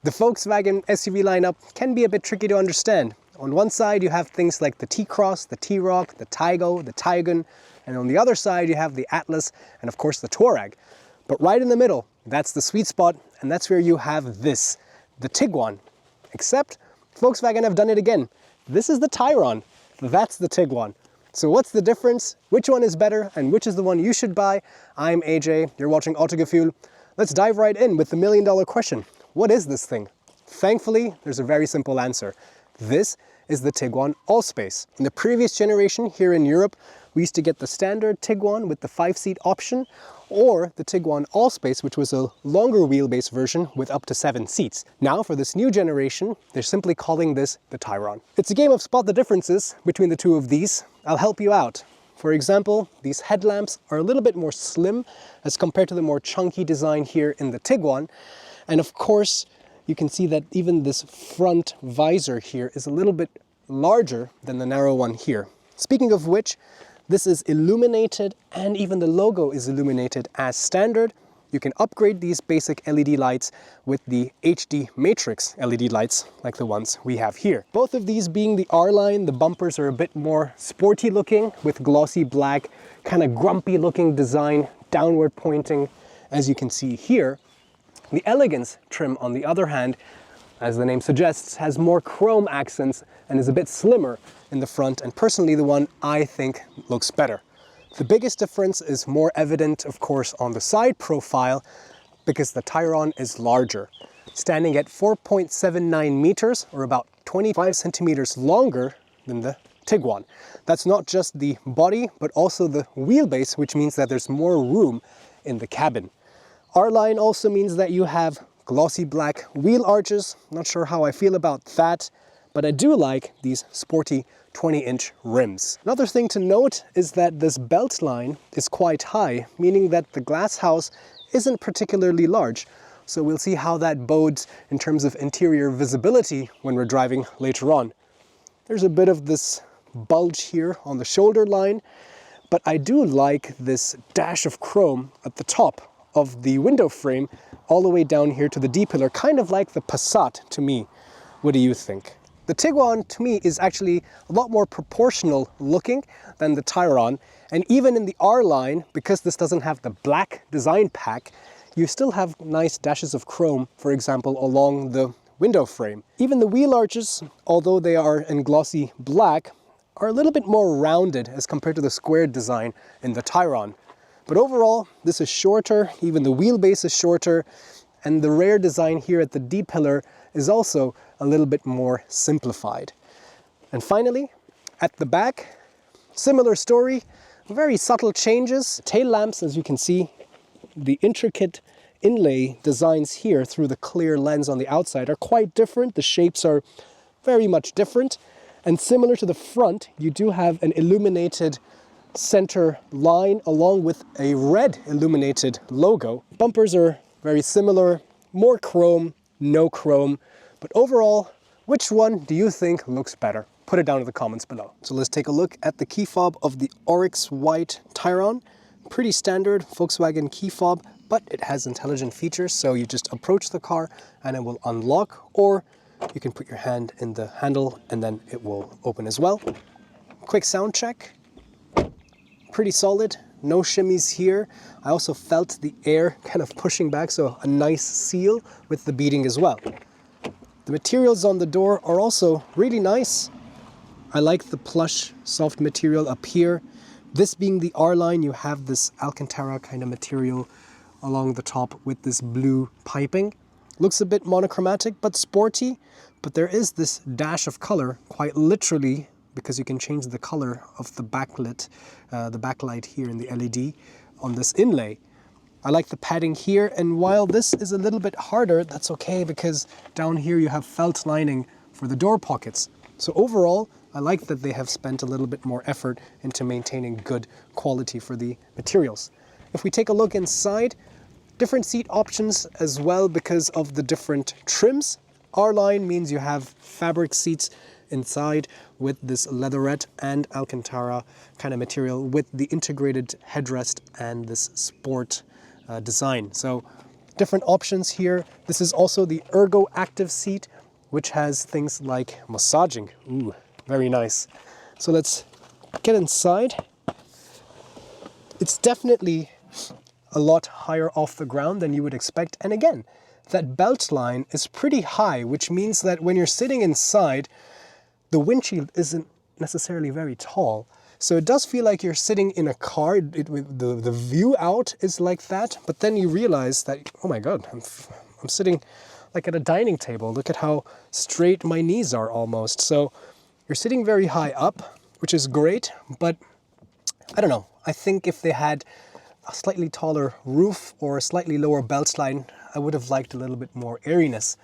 The Volkswagen SUV lineup can be a bit tricky to understand. On one side you have things like the T-Cross, the T-Roc, the Taygo, the Tiguan, and on the other side you have the Atlas and of course the Touareg. But right in the middle, that's the sweet spot, and that's where you have this, the Tiguan. Except Volkswagen have done it again. This is the Tayron, that's the Tiguan. So what's the difference? Which one is better and which is the one you should buy? I'm AJ, you're watching Autogefühl. Let's dive right in with the million-dollar question. What is this thing? Thankfully, there's a very simple answer. This is the Tiguan Allspace. In the previous generation here in Europe, we used to get the standard Tiguan with the 5-seat option, or the Tiguan Allspace, which was a longer wheelbase version with up to 7 seats. Now for this new generation, they're simply calling this the Tayron. It's a game of spot the differences between the two of these. I'll help you out. For example, these headlamps are a little bit more slim as compared to the more chunky design here in the Tiguan. And of course, you can see that even this front visor here is a little bit larger than the narrow one here. Speaking of which, this is illuminated and even the logo is illuminated as standard. You can upgrade these basic LED lights with the HD Matrix LED lights like the ones we have here. Both of these being the R-Line, the bumpers are a bit more sporty looking with glossy black, kind of grumpy looking design, downward pointing, as you can see here. The Elegance trim, on the other hand, as the name suggests, has more chrome accents and is a bit slimmer in the front, and personally the one I think looks better. The biggest difference is more evident, of course, on the side profile because the Tayron is larger, standing at 4.79 meters or about 25 centimeters longer than the Tiguan. That's not just the body, but also the wheelbase, which means that there's more room in the cabin. R-Line also means that you have glossy black wheel arches. Not sure how I feel about that, but I do like these sporty 20-inch rims. Another thing to note is that this belt line is quite high, meaning that the glass house isn't particularly large. So we'll see how that bodes in terms of interior visibility when we're driving later on. There's a bit of this bulge here on the shoulder line, but I do like this dash of chrome at the top of the window frame all the way down here to the D-pillar, kind of like the Passat to me. What do you think? The Tiguan to me is actually a lot more proportional looking than the Tayron, and even in the R-Line, because this doesn't have the black design pack, you still have nice dashes of chrome, for example, along the window frame. Even the wheel arches, although they are in glossy black, are a little bit more rounded as compared to the squared design in the Tayron. But overall, this is shorter, even the wheelbase is shorter, and the rear design here at the D-pillar is also a little bit more simplified. And finally, at the back, similar story, very subtle changes. Tail lamps, as you can see, the intricate inlay designs here through the clear lens on the outside are quite different. The shapes are very much different. And similar to the front, you do have an illuminated center line along with a red illuminated logo. Bumpers are very similar, more chrome, no chrome, but overall, which one do you think looks better? Put it down in the comments below. So let's take a look at the key fob of the Oryx White Tayron. Pretty standard Volkswagen key fob, but it has intelligent features, so you just approach the car and it will unlock, or you can put your hand in the handle and then it will open as well. Quick sound check. Pretty solid, no shimmies here. I also felt the air kind of pushing back, so a nice seal with the beating as well. The materials on the door are also really nice. I like the plush, soft material up here. This being the R-Line, you have this Alcantara kind of material along the top with this blue piping. Looks a bit monochromatic, but sporty, but there is this dash of color, quite literally, because you can change the color of the backlit, the backlight here in the LED on this inlay. I like the padding here, and while this is a little bit harder, that's okay because down here you have felt lining for the door pockets. So overall, I like that they have spent a little bit more effort into maintaining good quality for the materials. If we take a look inside, different seat options as well because of the different trims. R-Line means you have fabric seats inside with this leatherette and Alcantara kind of material with the integrated headrest and this sport design. So different options here. This is also the Ergo Active seat, which has things like massaging. Ooh, very nice. So let's get inside. It's definitely a lot higher off the ground than you would expect. And again, that belt line is pretty high, which means that when you're sitting inside, the windshield isn't necessarily very tall. So it does feel like you're sitting in a car. The view out is like that, but then you realize that, oh my God, I'm sitting like at a dining table. Look at how straight my knees are almost. So you're sitting very high up, which is great, but I don't know. I think if they had a slightly taller roof or a slightly lower belt line, I would have liked a little bit more airiness.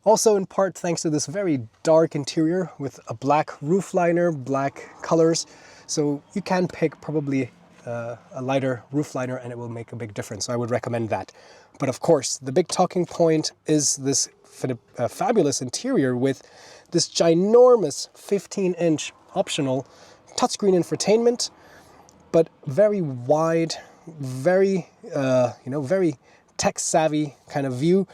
Also in part thanks to this very dark interior with a black roof liner, black colors. So you can pick probably a lighter roof liner and it will make a big difference. So I would recommend that. But of course, the big talking point is this fabulous interior with this ginormous 15-inch optional touchscreen infotainment, but very wide, very, very tech-savvy kind of view.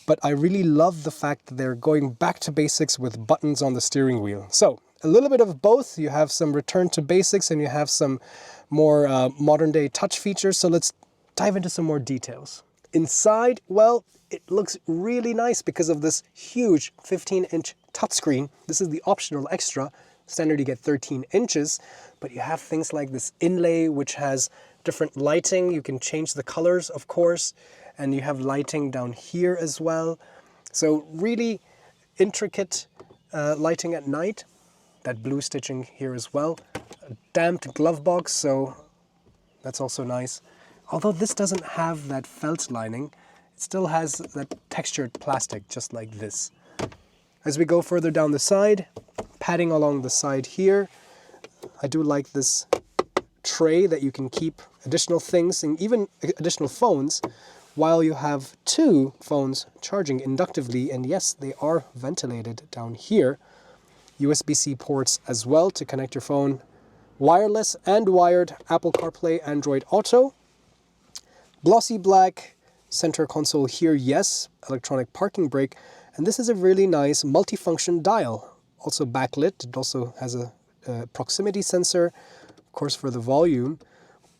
But I really love the fact that they're going back to basics with buttons on the steering wheel. So a little bit of both. You have some return to basics and you have some more modern day touch features. So let's dive into some more details. Inside, well, it looks really nice because of this huge 15-inch touchscreen. This is the optional extra. Standard you get 13 inches, but you have things like this inlay which has different lighting. You can change the colors, of course, and you have lighting down here as well. So really intricate lighting at night. That blue stitching here as well. A damped glove box, so that's also nice. Although this doesn't have that felt lining, it still has that textured plastic just like this. As we go further down the side, padding along the side here, I do like this tray that you can keep additional things and even additional phones while you have two phones charging inductively. And yes, they are ventilated down here. USB-C ports as well to connect your phone wireless and wired, Apple CarPlay, Android Auto. Glossy black center console here, yes, electronic parking brake. And this is a really nice multifunction dial. Also backlit. It also has a proximity sensor, of course, for the volume.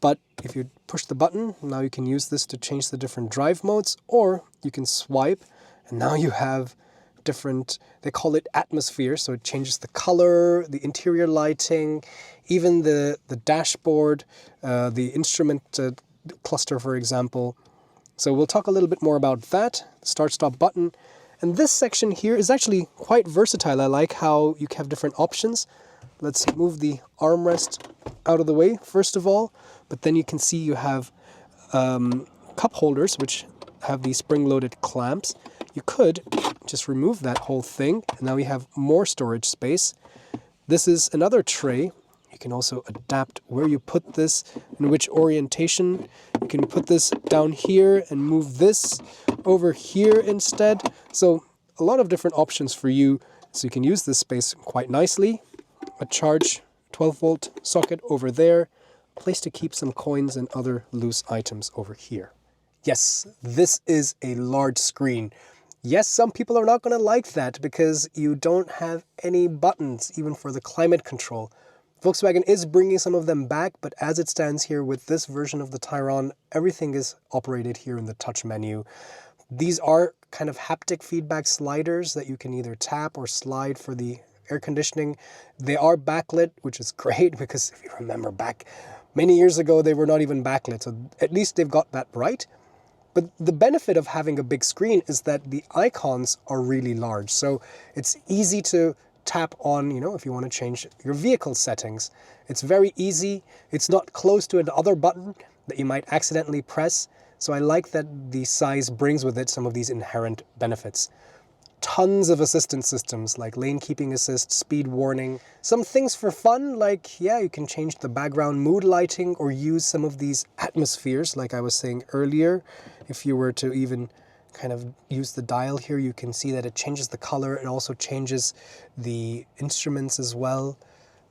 But if you push the button, now you can use this to change the different drive modes, or you can swipe, and now you have different, they call it atmosphere, so it changes the color, the interior lighting, even the dashboard, the instrument cluster, for example. So we'll talk a little bit more about that. Start-stop button. And this section here is actually quite versatile. I like how you have different options. Let's move the armrest out of the way, first of all. But then you can see you have cup holders, which have these spring-loaded clamps. You could just remove that whole thing, and now you have more storage space. This is another tray. You can also adapt where you put this, in which orientation. You can put this down here and move this over here instead. So a lot of different options for you. So you can use this space quite nicely. A charge 12-volt socket over there. A place to keep some coins and other loose items over here. Yes, this is a large screen. Yes, some people are not going to like that because you don't have any buttons, even for the climate control. Volkswagen is bringing some of them back, but as it stands here with this version of the Tayron, everything is operated here in the touch menu. These are kind of haptic feedback sliders that you can either tap or slide for the air conditioning. They are backlit, which is great because if you remember back many years ago, they were not even backlit. So at least they've got that right. But the benefit of having a big screen is that the icons are really large. So it's easy to tap on, if you want to change your vehicle settings. It's very easy. It's not close to another button that you might accidentally press. So I like that the size brings with it some of these inherent benefits. Tons of assistance systems like lane keeping assist, speed warning. Some things for fun, like, you can change the background mood lighting or use some of these atmospheres, like I was saying earlier. If you were to even kind of use the dial here, you can see that it changes the color. It also changes the instruments as well.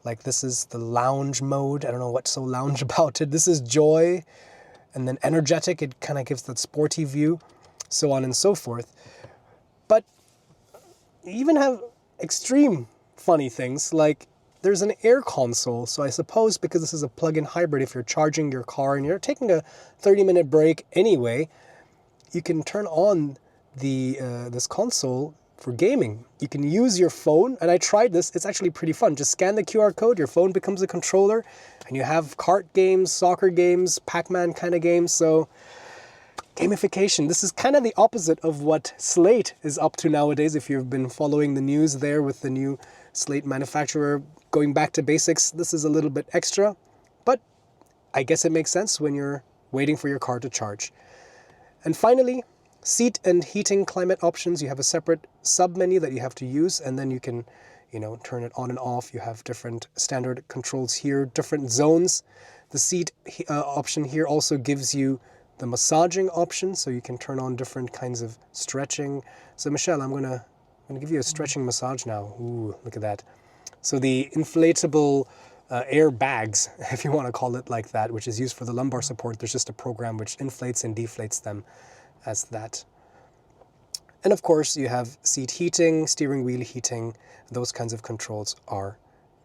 Like this is the lounge mode. I don't know what's so lounge about it. This is joy. And then energetic, it kind of gives that sporty view. so on and so forth. But you even have extreme funny things, like there's an air console. So I suppose because this is a plug-in hybrid, if you're charging your car and you're taking a 30-minute break anyway, you can turn on the this console for gaming. You can use your phone, and I tried this. It's actually pretty fun. Just scan the QR code, your phone becomes a controller, and you have kart games, soccer games, Pac-Man kind of games. So gamification. This is kind of the opposite of what Slate is up to nowadays. If you've been following the news there with the new Slate manufacturer going back to basics, this is a little bit extra, but I guess it makes sense when you're waiting for your car to charge. And finally, seat and heating climate options. You have a separate sub-menu that you have to use, and then you can, turn it on and off. You have different standard controls here, different zones. The seat option here also gives you the massaging option, so you can turn on different kinds of stretching. So Michelle, I'm gonna give you a stretching massage now. Ooh, look at that. So the inflatable air bags, if you want to call it like that, which is used for the lumbar support, there's just a program which inflates and deflates them as that. And of course you have seat heating, steering wheel heating, those kinds of controls are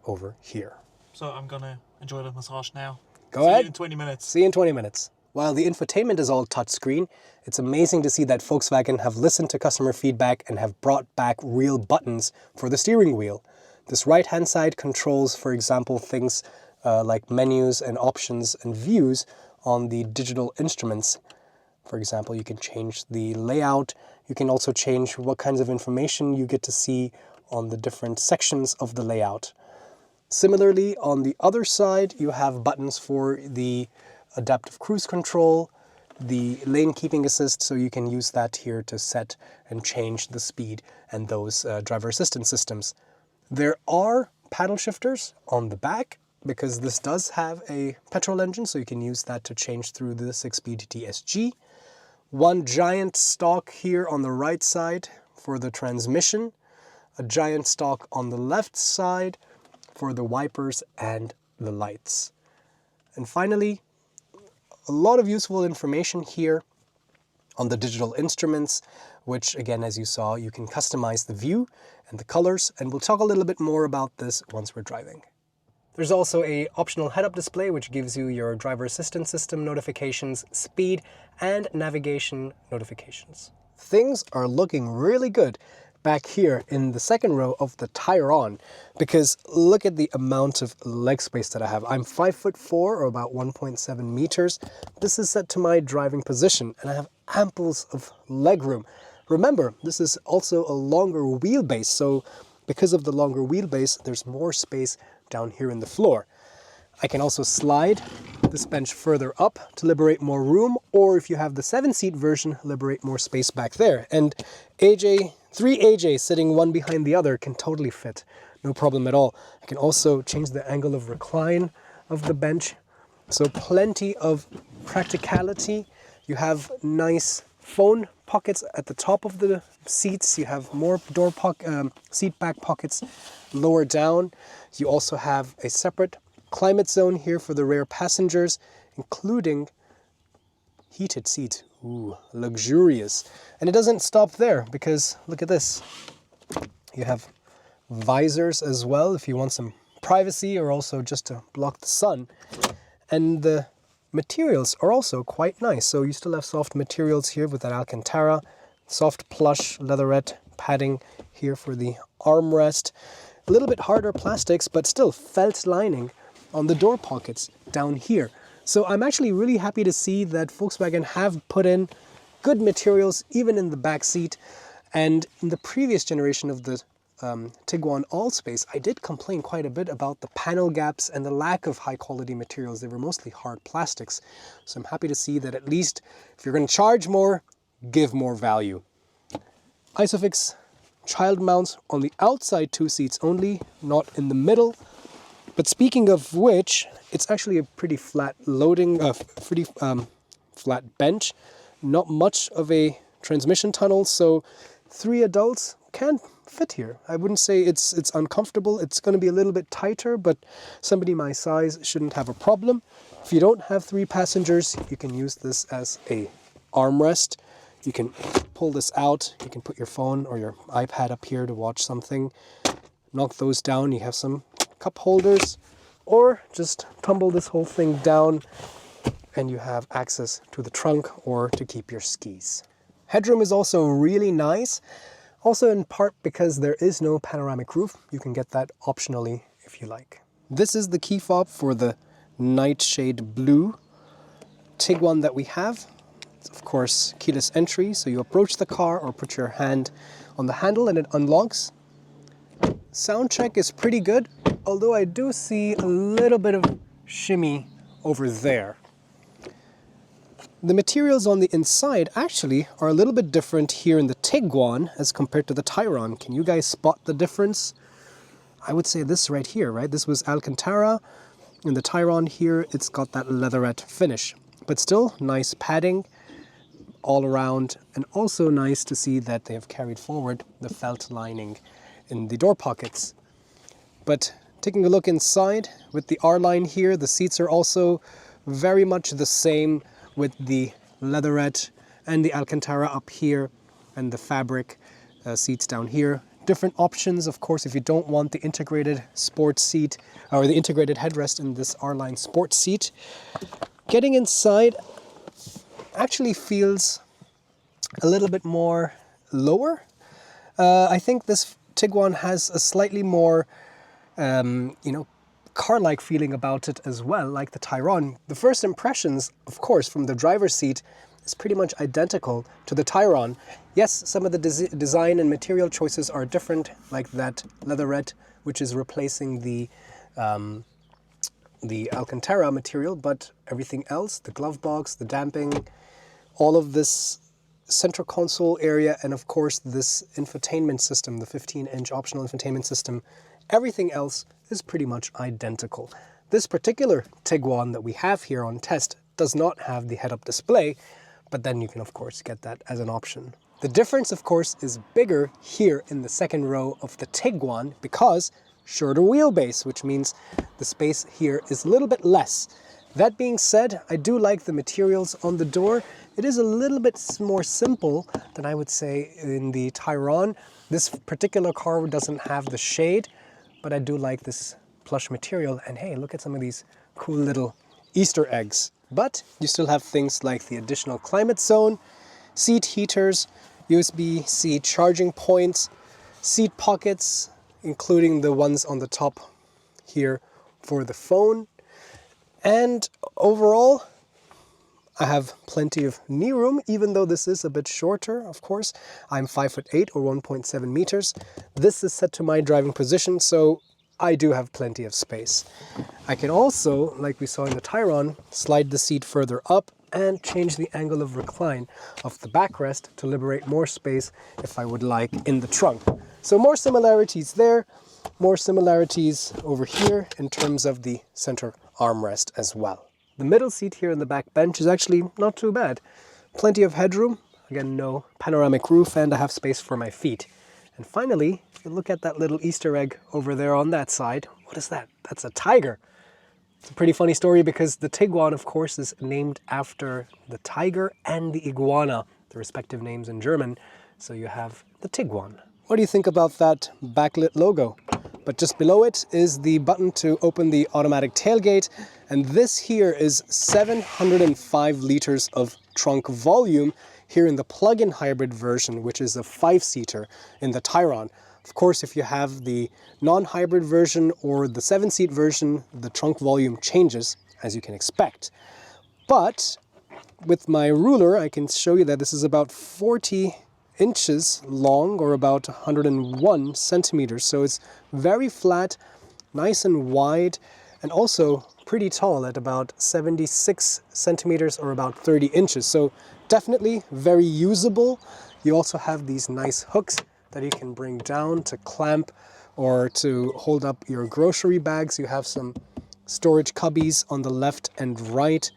over here. So I'm gonna enjoy the massage now. Go ahead. See you in 20 minutes. See you in 20 minutes. While the infotainment is all touchscreen, it's amazing to see that Volkswagen have listened to customer feedback and have brought back real buttons for the steering wheel. This right-hand side controls, for example, things like menus and options and views on the digital instruments. For example, you can change the layout. You can also change what kinds of information you get to see on the different sections of the layout. Similarly, on the other side, you have buttons for the adaptive cruise control, the lane keeping assist, so you can use that here to set and change the speed and those driver assistance systems. There are paddle shifters on the back because this does have a petrol engine, so you can use that to change through the 6-speed DSG. One giant stalk here on the right side for the transmission, a giant stalk on the left side for the wipers and the lights. And finally, a lot of useful information here on the digital instruments, which again, as you saw, you can customize the view and the colors, and we'll talk a little bit more about this once we're driving. There's also an optional head-up display which gives you your driver assistance system notifications, speed, and navigation notifications. Things are looking really good back here in the second row of the Tayron, because look at the amount of leg space that I have. I'm 5'4", or about 1.7 meters. This is set to my driving position, and I have amples of leg room. Remember, this is also a longer wheelbase, so because of the longer wheelbase, there's more space down here in the floor. I can also slide this bench further up to liberate more room, or if you have the 7-seat version, liberate more space back there. And three AJs sitting one behind the other can totally fit, no problem at all. I can also change the angle of recline of the bench, so plenty of practicality. You have nice phone pockets at the top of the seats. You have more seat back pockets lower down. You also have a separate climate zone here for the rear passengers, including heated seats. Ooh, luxurious. And it doesn't stop there, because look at this. You have visors as well if you want some privacy, or also just to block the sun. And the materials are also quite nice. So you still have soft materials here with that Alcantara, soft plush leatherette padding here for the armrest. A little bit harder plastics, but still felt lining on the door pockets down here. So I'm actually really happy to see that Volkswagen have put in good materials even in the back seat. And in the previous generation of the Tiguan Allspace, I did complain quite a bit about the panel gaps and the lack of high quality materials. They were mostly hard plastics. So I'm happy to see that at least if you're going to charge more, give more value. Isofix child mounts on the outside 2 seats only, not in the middle. But speaking of which, it's actually a pretty flat flat bench. Not much of a transmission tunnel, so 3 adults can fit here. I wouldn't say it's uncomfortable. It's going to be a little bit tighter, but somebody my size shouldn't have a problem. If you don't have 3 passengers, you can use this as a armrest. You can pull this out. You can put your phone or your iPad up here to watch something. Knock those down. You have some cup holders, or just tumble this whole thing down and you have access to the trunk or to keep your skis. Headroom is also really nice, also in part because there is no panoramic roof. You can get that optionally if you like. This is the key fob for the nightshade blue Tiguan that we have. It's of course keyless entry, so you approach the car or put your hand on the handle and it unlocks. Sound check is pretty good, although I do see a little bit of shimmy over there. The materials on the inside actually are a little bit different here in the Tiguan as compared to the Tayron. Can you guys spot the difference? I would say this right here, right? This was Alcantara. In the Tayron here, it's got that leatherette finish, but still nice padding all around, and also nice to see that they have carried forward the felt lining in the door pockets. But taking a look inside with the R-line here, the seats are also very much the same with the leatherette and the Alcantara up here and the fabric seats down here. Different options, of course, if you don't want the integrated sports seat or the integrated headrest in this R-line sports seat. Getting inside actually feels a little bit more lower. I think this Tiguan has a slightly more, car-like feeling about it as well, like the Tayron. The first impressions, of course, from the driver's seat is pretty much identical to the Tayron. Yes, some of the design and material choices are different, like that leatherette, which is replacing the Alcantara material, but everything else, the glove box, the damping, all of this center console area, and of course this infotainment system, the 15-inch optional infotainment system, everything else is pretty much identical. This particular Tiguan that we have here on test does not have the head-up display, but then you can of course get that as an option. The difference of course is bigger here in the second row of the Tiguan because shorter wheelbase, which means the space here is a little bit less. That being said, I do like the materials on the door. It is a little bit more simple than I would say in the Tayron. This particular car doesn't have the shade, but I do like this plush material. And hey, look at some of these cool little Easter eggs. But you still have things like the additional climate zone, seat heaters, USB-C charging points, seat pockets, including the ones on the top here for the phone. And overall, I have plenty of knee room, even though this is a bit shorter, of course. I'm 5'8" or 1.7 meters. This is set to my driving position, so I do have plenty of space. I can also, like we saw in the Tayron, slide the seat further up and change the angle of recline of the backrest to liberate more space if I would like in the trunk. So more similarities there, more similarities over here in terms of the center armrest as well. The middle seat here in the back bench is actually not too bad. Plenty of headroom, again no panoramic roof, and I have space for my feet. And finally, if you look at that little Easter egg over there on that side, what is that? That's a tiger. It's a pretty funny story because the Tiguan, of course, is named after the tiger and the iguana, the respective names in German. So you have the Tiguan. What do you think about that backlit logo? But just below it is the button to open the automatic tailgate. And this here is 705 liters of trunk volume here in the plug-in hybrid version, which is a 5-seater in the Tayron. Of course, if you have the non-hybrid version or the 7-seat version, the trunk volume changes, as you can expect. But with my ruler, I can show you that this is about 40 inches long, or about 101 centimeters. So it's very flat, nice and wide, and also pretty tall at about 76 centimeters or about 30 inches. So definitely very usable. You also have these nice hooks that you can bring down to clamp or to hold up your grocery bags. You have some storage cubbies on the left and right.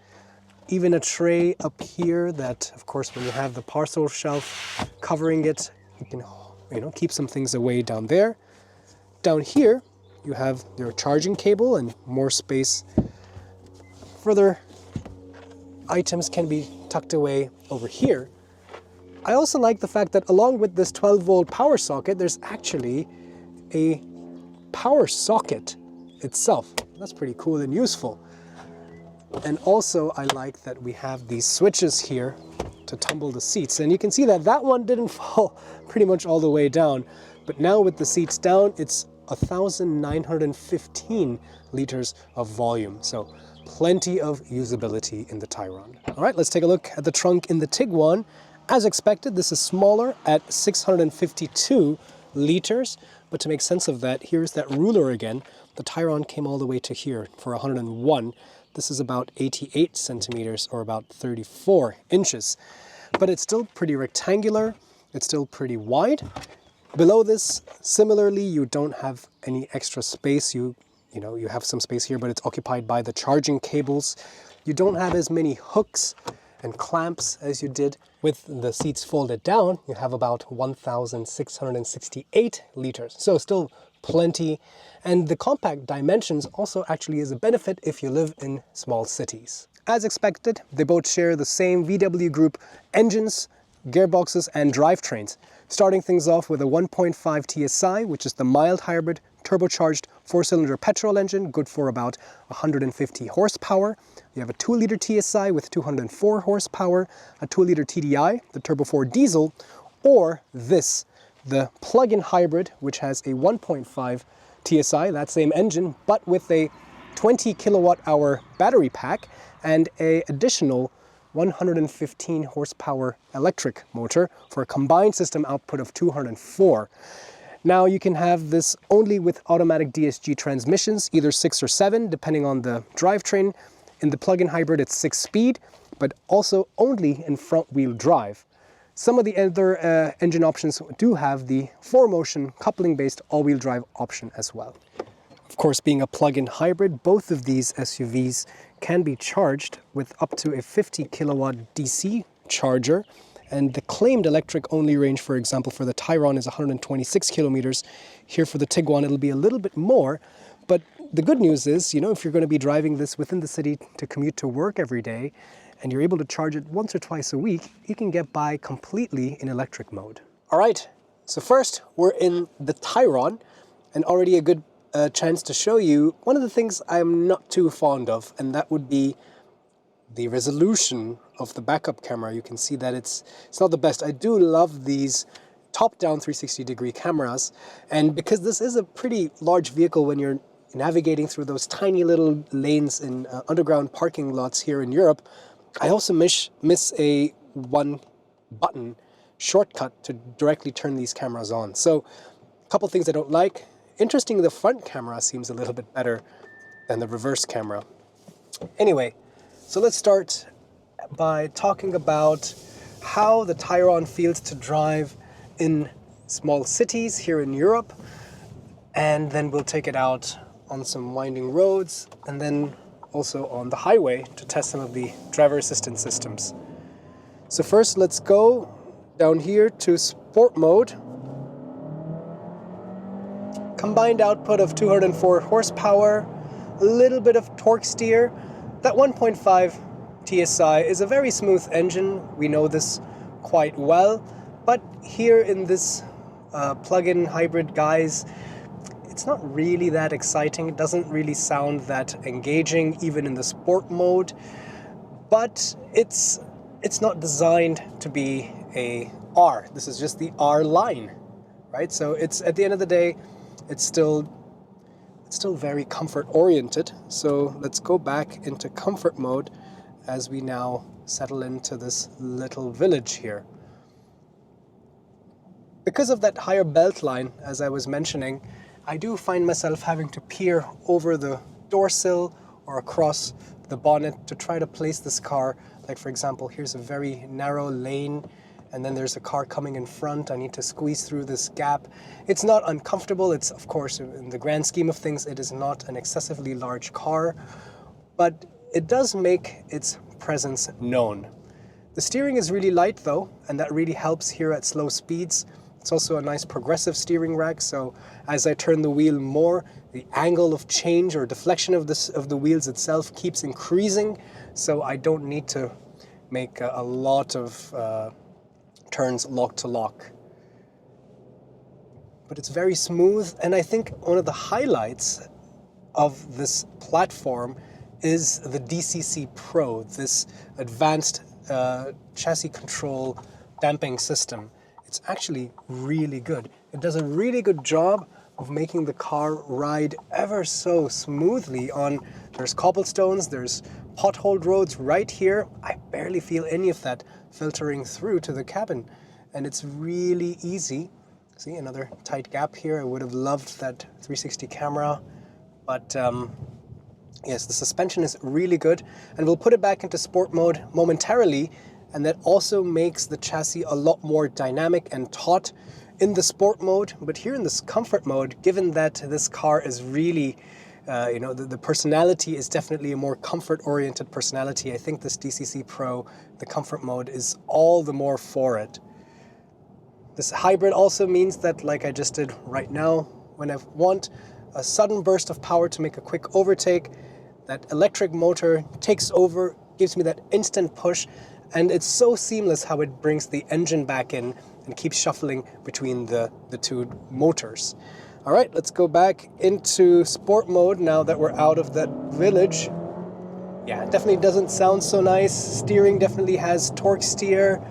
Even a tray up here that, of course, when you have the parcel shelf covering it, you can, keep some things away down there. Down here, you have your charging cable and more space. Further items can be tucked away over here. I also like the fact that along with this 12-volt power socket, there's actually a power socket itself. That's pretty cool and useful. And also I like that we have these switches here to tumble the seats. And you can see that that one didn't fall pretty much all the way down. But now with the seats down, it's 1,915 liters of volume. So plenty of usability in the Tayron. All right, let's take a look at the trunk in the Tiguan. As expected, this is smaller at 652 liters. But to make sense of that, here's that ruler again. The Tayron came all the way to here for 101. This is about 88 centimeters or about 34 inches. But it's still pretty rectangular. It's still pretty wide. Below this, similarly, you don't have any extra space. You have some space here, but it's occupied by the charging cables. You don't have as many hooks and clamps as you did with the seats folded down. You have about 1,668 liters. So still plenty. And the compact dimensions also actually is a benefit if you live in small cities. As expected, they both share the same VW Group engines, gearboxes and drivetrains. Starting things off with a 1.5 TSI, which is the mild hybrid turbocharged 4-cylinder petrol engine, good for about 150 horsepower. You have a 2-liter TSI with 204 horsepower, a 2-liter TDI, the Turbo 4 diesel, or this, the plug-in hybrid, which has a 1.5 TSI, that same engine, but with a 20 kilowatt hour battery pack and an additional 115 horsepower electric motor for a combined system output of 204. Now you can have this only with automatic DSG transmissions, either 6 or 7, depending on the drivetrain. In the plug-in hybrid, it's 6-speed, but also only in front-wheel drive. Some of the other engine options do have the 4-motion coupling-based all-wheel drive option as well. Of course, being a plug-in hybrid, both of these SUVs can be charged with up to a 50 kilowatt DC charger. And the claimed electric-only range, for example, for the Tayron is 126 kilometers. Here for the Tiguan, it'll be a little bit more. But the good news is, if you're going to be driving this within the city to commute to work every day, and you're able to charge it once or twice a week, you can get by completely in electric mode. All right, so first we're in the Tayron, and already a good chance to show you one of the things I'm not too fond of, and that would be the resolution of the backup camera. You can see that it's not the best. I do love these top-down 360-degree cameras, and because this is a pretty large vehicle when you're navigating through those tiny little lanes in underground parking lots here in Europe, I also miss a one-button shortcut to directly turn these cameras on. So a couple things I don't like. Interesting, the front camera seems a little bit better than the reverse camera. Anyway, so let's start by talking about how the Tayron feels to drive in small cities here in Europe, and then we'll take it out on some winding roads and then also on the highway to test some of the driver assistance systems. So first, let's go down here to sport mode. Combined output of 204 horsepower, a little bit of torque steer. That 1.5 TSI is a very smooth engine. We know this quite well, but here in this plug-in hybrid, guys, it's not really that exciting. It doesn't really sound that engaging, even in the sport mode, but it's not designed to be a R. This is just the R line, right? So it's, at the end of the day, it's still very comfort oriented. So let's go back into comfort mode as we now settle into this little village here. Because of that higher belt line, as I was mentioning, I do find myself having to peer over the door sill or across the bonnet to try to place this car. Like, for example, here's a very narrow lane, and then there's a car coming in front. I need to squeeze through this gap. It's not uncomfortable. It's, of course, in the grand scheme of things, it is not an excessively large car, but it does make its presence known. The steering is really light though, and that really helps here at slow speeds. It's also a nice progressive steering rack, so as I turn the wheel more, the angle of change or deflection of the wheels itself keeps increasing, so I don't need to make a lot of turns lock to lock. But it's very smooth, and I think one of the highlights of this platform is the DCC Pro, this advanced chassis control damping system. It's actually really good. It does a really good job of making the car ride ever so smoothly on, there's cobblestones, there's potholed roads right here. I barely feel any of that filtering through to the cabin, and it's really easy. See, another tight gap here. I would have loved that 360 camera, but yes, the suspension is really good, and we'll put it back into sport mode momentarily, and that also makes the chassis a lot more dynamic and taut in the sport mode. But here in this comfort mode, given that this car is really, the personality is definitely a more comfort-oriented personality, I think this DCC Pro, the comfort mode, is all the more for it. This hybrid also means that, like I just did right now, when I want a sudden burst of power to make a quick overtake, that electric motor takes over, gives me that instant push, and it's so seamless how it brings the engine back in and keeps shuffling between the two motors. All right, let's go back into sport mode now that we're out of that village. Yeah, it definitely doesn't sound so nice. Steering definitely has torque steer.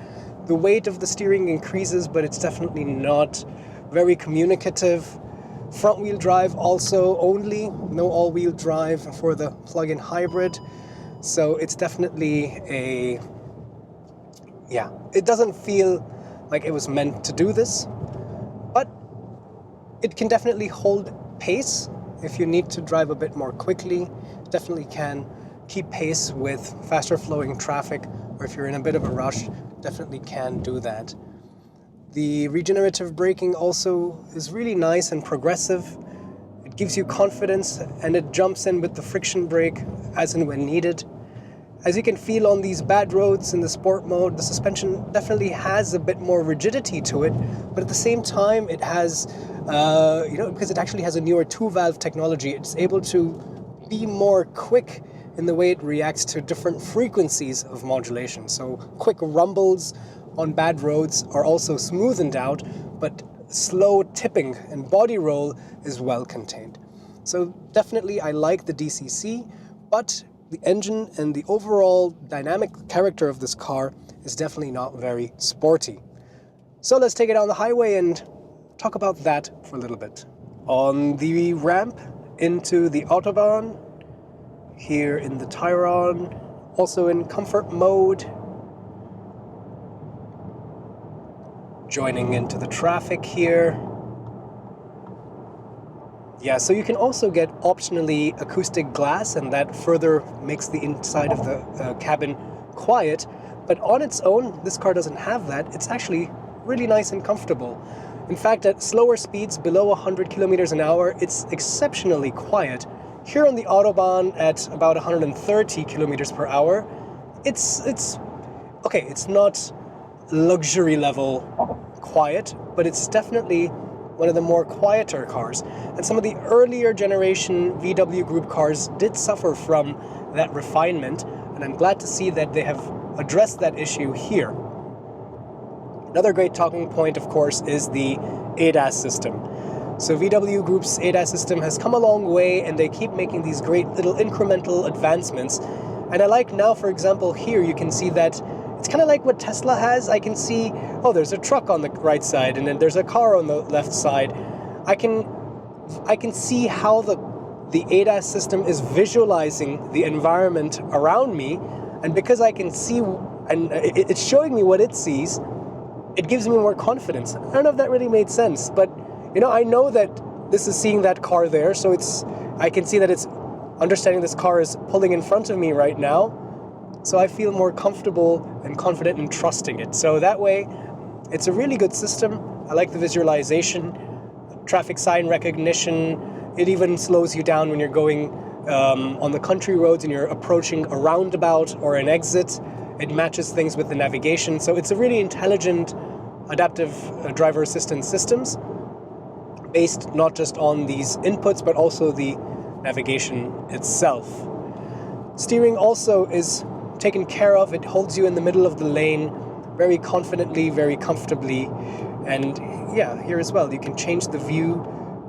The weight of the steering increases, but it's definitely not very communicative. Front wheel drive also only, no all wheel drive for the plug-in hybrid. So it's definitely it doesn't feel like it was meant to do this, but it can definitely hold pace if you need to drive a bit more quickly. It definitely can keep pace with faster flowing traffic, or if you're in a bit of a rush, definitely can do that. The regenerative braking also is really nice and progressive. It gives you confidence, and it jumps in with the friction brake as and when needed. As you can feel on these bad roads in the sport mode, the suspension definitely has a bit more rigidity to it, but at the same time it has, because it actually has a newer 2-valve technology, it's able to be more quick in the way it reacts to different frequencies of modulation. So quick rumbles on bad roads are also smoothened out, but slow tipping and body roll is well contained. So definitely I like the DCC, but the engine and the overall dynamic character of this car is definitely not very sporty. So let's take it on the highway and talk about that for a little bit. On the ramp into the Autobahn, here in the Tayron, also in comfort mode. Joining into the traffic here. Yeah, so you can also get optionally acoustic glass, and that further makes the inside of the cabin quiet. But on its own, this car doesn't have that. It's actually really nice and comfortable. In fact, at slower speeds, below 100 kilometers an hour, it's exceptionally quiet. Here on the Autobahn at about 130 kilometers per hour, it's okay, it's not luxury level quiet, but it's definitely one of the more quieter cars. And some of the earlier generation VW Group cars did suffer from that refinement, and I'm glad to see that they have addressed that issue here. Another great talking point, of course, is the ADAS system. So VW Group's ADAS system has come a long way, and they keep making these great little incremental advancements. And I like now, for example, here you can see that it's kind of like what Tesla has. I can see, oh, there's a truck on the right side, and then there's a car on the left side. I can see how the ADAS system is visualizing the environment around me, and because I can see, and it's showing me what it sees, it gives me more confidence. I don't know if that really made sense, but I know that this is seeing that car there, so I can see that it's understanding this car is pulling in front of me right now. So I feel more comfortable and confident in trusting it. So that way, it's a really good system. I like the visualization, traffic sign recognition. It even slows you down when you're going on the country roads and you're approaching a roundabout or an exit. It matches things with the navigation. So it's a really intelligent, adaptive driver assistance systems based not just on these inputs, but also the navigation itself. Steering also is taken care of. It holds you in the middle of the lane very confidently, very comfortably. And yeah, here as well, you can change the view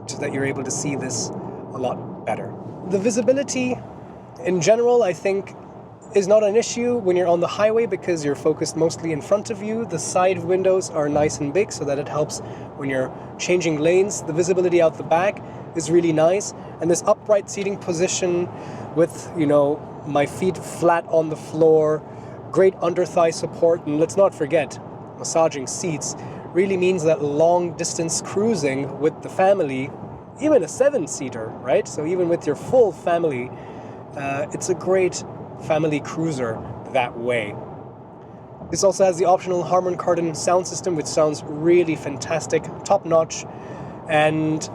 so that you're able to see this a lot better. The visibility in general, I think, is not an issue when you're on the highway because you're focused mostly in front of you. The side windows are nice and big so that it helps when you're changing lanes. The visibility out the back is really nice. And this upright seating position with, you know, my feet flat on the floor, great under thigh support, and let's not forget, massaging seats really means that long distance cruising with the family, even a 7-seater, right? So even with your full family, it's a great family cruiser that way. This also has the optional Harman Kardon sound system, which sounds really fantastic, top notch. And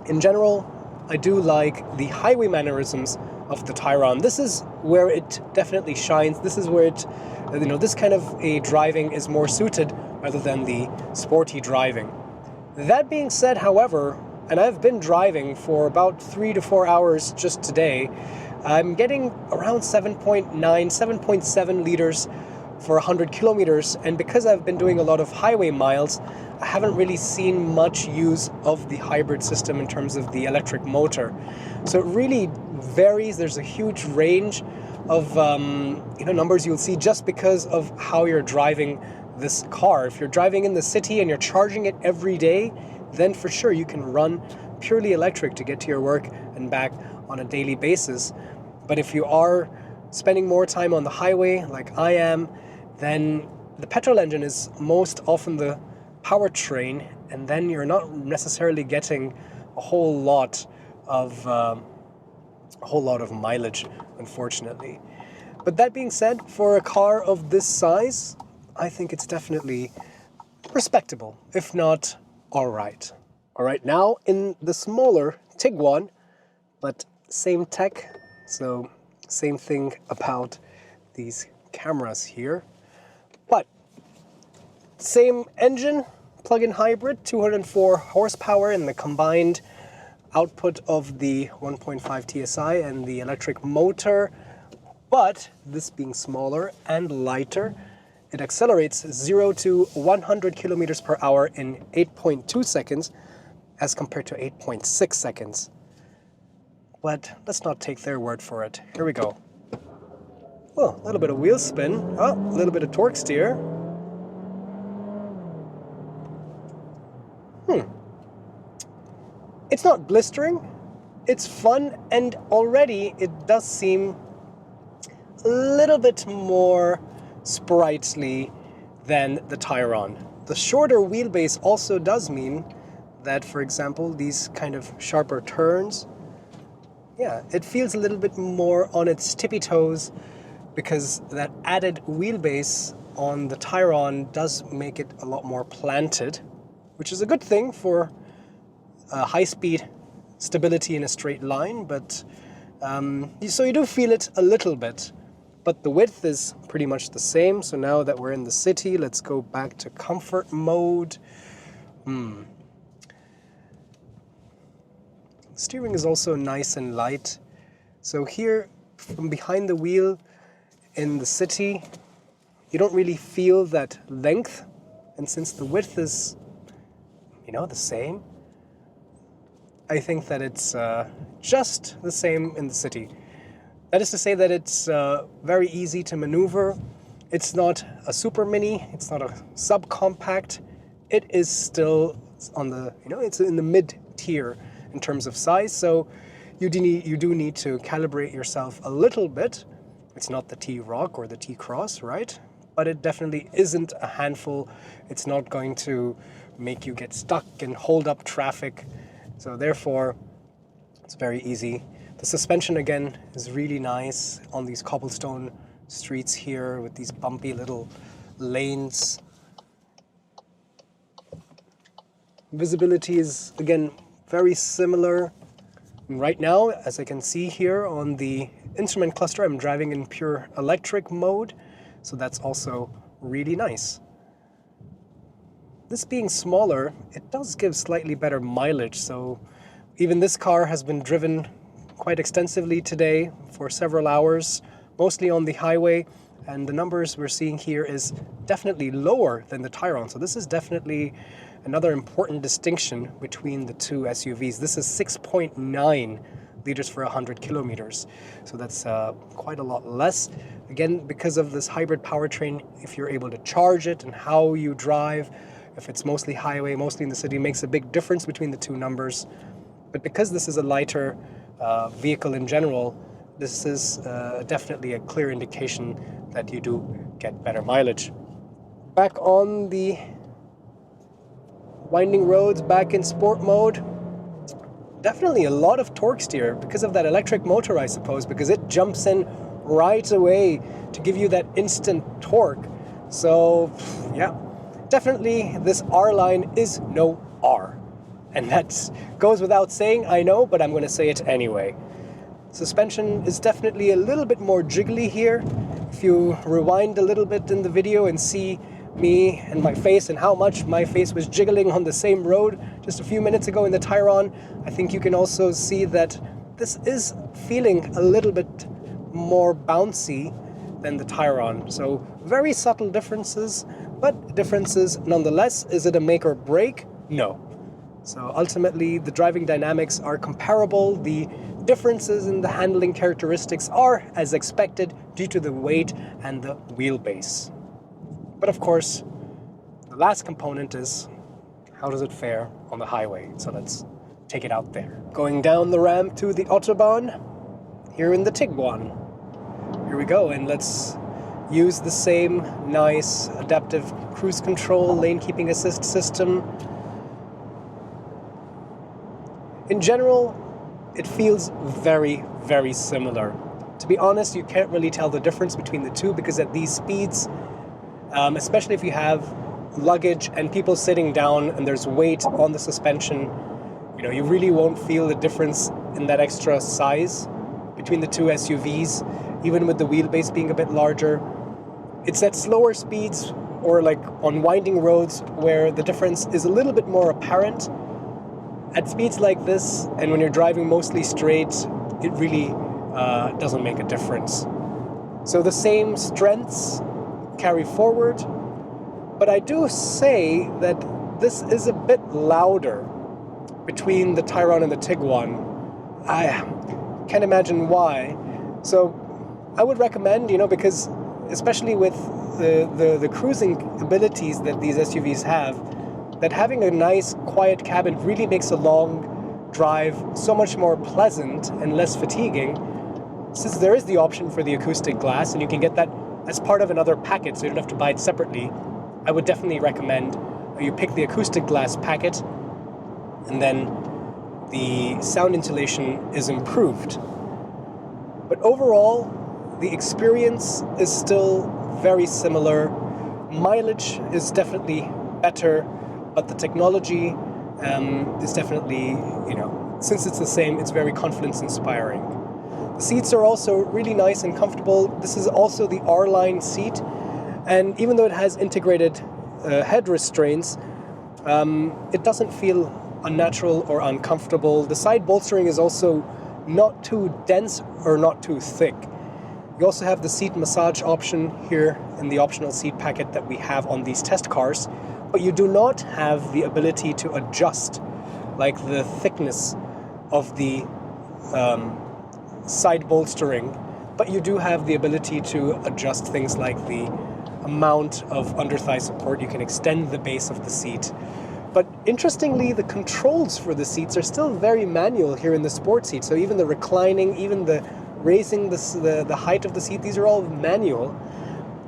in general, I do like the highway mannerisms of the Tayron. This is where it definitely shines. This is where it, you know, this kind of a driving is more suited rather than the sporty driving. That being said, however, and I've been driving for about 3 to 4 hours just today, I'm getting around 7.9, 7.7 liters for 100 kilometers. And because I've been doing a lot of highway miles, I haven't really seen much use of the hybrid system in terms of the electric motor. So it really varies. There's a huge range of numbers you'll see just because of how you're driving this car. If you're driving in the city and you're charging it every day, then for sure you can run purely electric to get to your work and back on a daily basis. But if you are spending more time on the highway like I am, then the petrol engine is most often the powertrain, and then you're not necessarily getting a whole lot of mileage, unfortunately. But that being said, for a car of this size, I think it's definitely respectable, if not all right. All right, now in the smaller Tiguan, but same tech, so same thing about these cameras here. But same engine, plug-in hybrid, 204 horsepower in the combined output of the 1.5 TSI and the electric motor. But this being smaller and lighter, it accelerates 0 to 100 kilometers per hour in 8.2 seconds as compared to 8.6 seconds. But let's not take their word for it. Here we go. Oh, a little bit of wheel spin. Oh, a little bit of torque steer. It's not blistering. It's fun, and already it does seem a little bit more sprightly than the Tayron. The shorter wheelbase also does mean that, for example, these kind of sharper turns, yeah, it feels a little bit more on its tippy toes because that added wheelbase on the Tayron does make it a lot more planted, which is a good thing for high-speed stability in a straight line, but so you do feel it a little bit, but the width is pretty much the same. So now that we're in the city, let's go back to comfort mode. Steering is also nice and light. So here, from behind the wheel in the city, you don't really feel that length, and since the width is, the same, I think that it's just the same in the city. That is to say that it's very easy to maneuver. It's not a super mini, it's not a subcompact. It is still on the, it's in the mid-tier in terms of size, so you do need to calibrate yourself a little bit. It's not the T-Roc or the T-Cross, right? But it definitely isn't a handful. It's not going to make you get stuck and hold up traffic. So therefore, it's very easy. The suspension, again, is really nice on these cobblestone streets here with these bumpy little lanes. Visibility is, again, very similar. And right now, as I can see here on the instrument cluster, I'm driving in pure electric mode, so that's also really nice. This being smaller, it does give slightly better mileage, so even this car has been driven quite extensively today for several hours, mostly on the highway, and the numbers we're seeing here is definitely lower than the Tayron. So this is definitely another important distinction between the two SUVs. This is 6.9 liters for 100 kilometers. So that's quite a lot less. Again, because of this hybrid powertrain, if you're able to charge it and how you drive, if it's mostly highway, mostly in the city, makes a big difference between the two numbers. But because this is a lighter vehicle in general, this is definitely a clear indication that you do get better mileage. Back on the winding roads, back in sport mode, definitely a lot of torque steer because of that electric motor, I suppose, because it jumps in right away to give you that instant torque. So yeah, definitely this R line is no R. And that goes without saying, I know, but I'm going to say it anyway. Suspension is definitely a little bit more jiggly here. If you rewind a little bit in the video and see me and my face and how much my face was jiggling on the same road just a few minutes ago in the Tayron, I think you can also see that this is feeling a little bit more bouncy than the Tayron. So very subtle differences, but differences nonetheless. Is it a make or break? No. So ultimately the driving dynamics are comparable. The differences in the handling characteristics are as expected due to the weight and the wheelbase. But of course, the last component is how does it fare on the highway? So let's take it out there. Going down the ramp to the Autobahn, here in the Tiguan. Here we go, and let's use the same nice adaptive cruise control, lane keeping assist system. In general, it feels very, very similar. To be honest, you can't really tell the difference between the two because at these speeds, especially if you have luggage and people sitting down and there's weight on the suspension, you really won't feel the difference in that extra size between the two SUVs, even with the wheelbase being a bit larger. It's at slower speeds or like on winding roads where the difference is a little bit more apparent. At speeds like this, and when you're driving mostly straight, it really doesn't make a difference. So the same strengths carry forward, but I do say that this is a bit louder between the Tayron and the Tiguan. I can't imagine why. So I would recommend, because especially with the cruising abilities that these SUVs have, that having a nice quiet cabin really makes a long drive so much more pleasant and less fatiguing, since there is the option for the acoustic glass and you can get that as part of another packet, so you don't have to buy it separately. I would definitely recommend you pick the acoustic glass packet, and then the sound insulation is improved. But overall, the experience is still very similar. Mileage is definitely better, but the technology is definitely, since it's the same, it's very confidence-inspiring. The seats are also really nice and comfortable. This is also the R-Line seat, and even though it has integrated head restraints, it doesn't feel unnatural or uncomfortable. The side bolstering is also not too dense or not too thick. You also have the seat massage option here in the optional seat packet that we have on these test cars, but you do not have the ability to adjust like the thickness of the side bolstering, but you do have the ability to adjust things like the amount of under-thigh support. You can extend the base of the seat. But interestingly, the controls for the seats are still very manual here in the sport seat. So even the reclining, even the raising the height of the seat, these are all manual,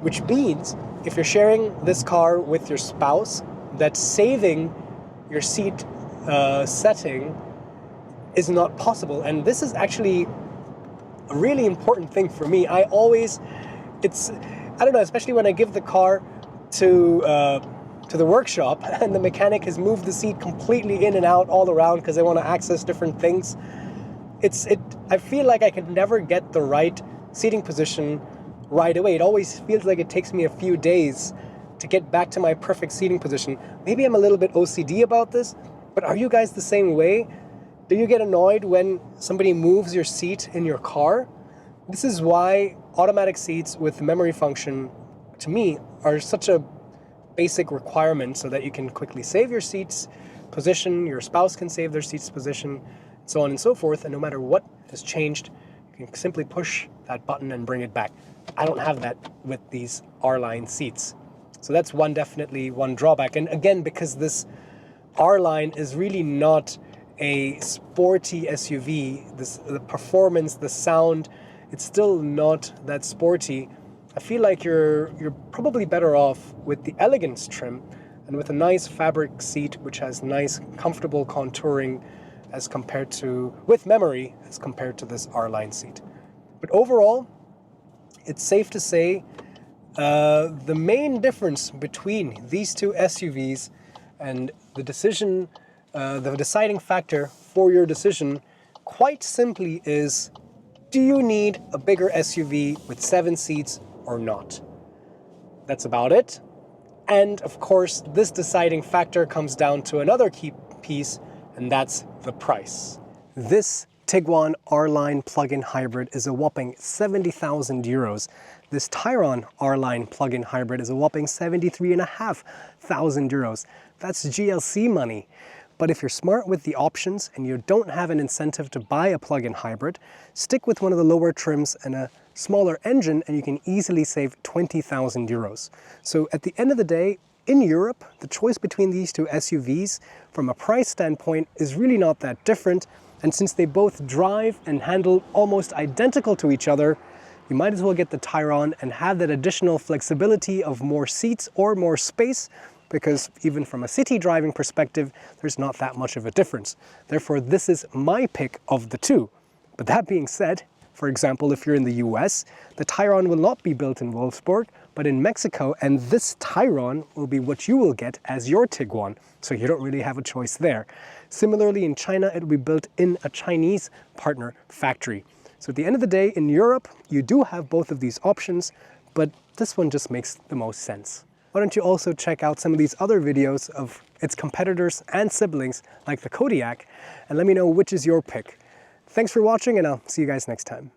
which means if you're sharing this car with your spouse, that saving your seat setting is not possible. And this is actually a really important thing for me. I don't know, especially when I give the car to the workshop and the mechanic has moved the seat completely in and out all around because they want to access different things. I feel like I can never get the right seating position right away. It always feels like it takes me a few days to get back to my perfect seating position. Maybe I'm a little bit OCD about this, but are you guys the same way? Do you get annoyed when somebody moves your seat in your car? This is why automatic seats with memory function, to me, are such a basic requirement so that you can quickly save your seats position, your spouse can save their seats position, so on and so forth, and no matter what has changed, you can simply push that button and bring it back. I don't have that with these R-Line seats. So that's definitely one drawback. And again, because this R-Line is really not a sporty SUV, the performance, the sound, it's still not that sporty. I feel like you're probably better off with the Elegance trim and with a nice fabric seat which has nice comfortable contouring as compared to, with memory, as compared to this R-Line seat. But overall, it's safe to say the main difference between these two SUVs and the deciding factor for your decision quite simply is, do you need a bigger SUV with 7 seats or not? That's about it. And of course, this deciding factor comes down to another key piece, and that's the price. This Tiguan R-Line plug-in hybrid is a whopping 70,000 euros. This Tayron R-Line plug-in hybrid is a whopping 73,500 euros. That's GLC money. But if you're smart with the options and you don't have an incentive to buy a plug-in hybrid, stick with one of the lower trims and a smaller engine and you can easily save 20,000 euros. So at the end of the day, in Europe, the choice between these two SUVs from a price standpoint is really not that different. And since they both drive and handle almost identical to each other, you might as well get the Tayron and have that additional flexibility of more seats or more space, because even from a city driving perspective, there's not that much of a difference. Therefore, this is my pick of the two. But that being said, for example, if you're in the US, the Tayron will not be built in Wolfsburg, but in Mexico, and this Tayron will be what you will get as your Tiguan, so you don't really have a choice there. Similarly, in China, it will be built in a Chinese partner factory. So at the end of the day, in Europe, you do have both of these options, but this one just makes the most sense. Why don't you also check out some of these other videos of its competitors and siblings like the Kodiaq, and let me know which is your pick. Thanks for watching, and I'll see you guys next time.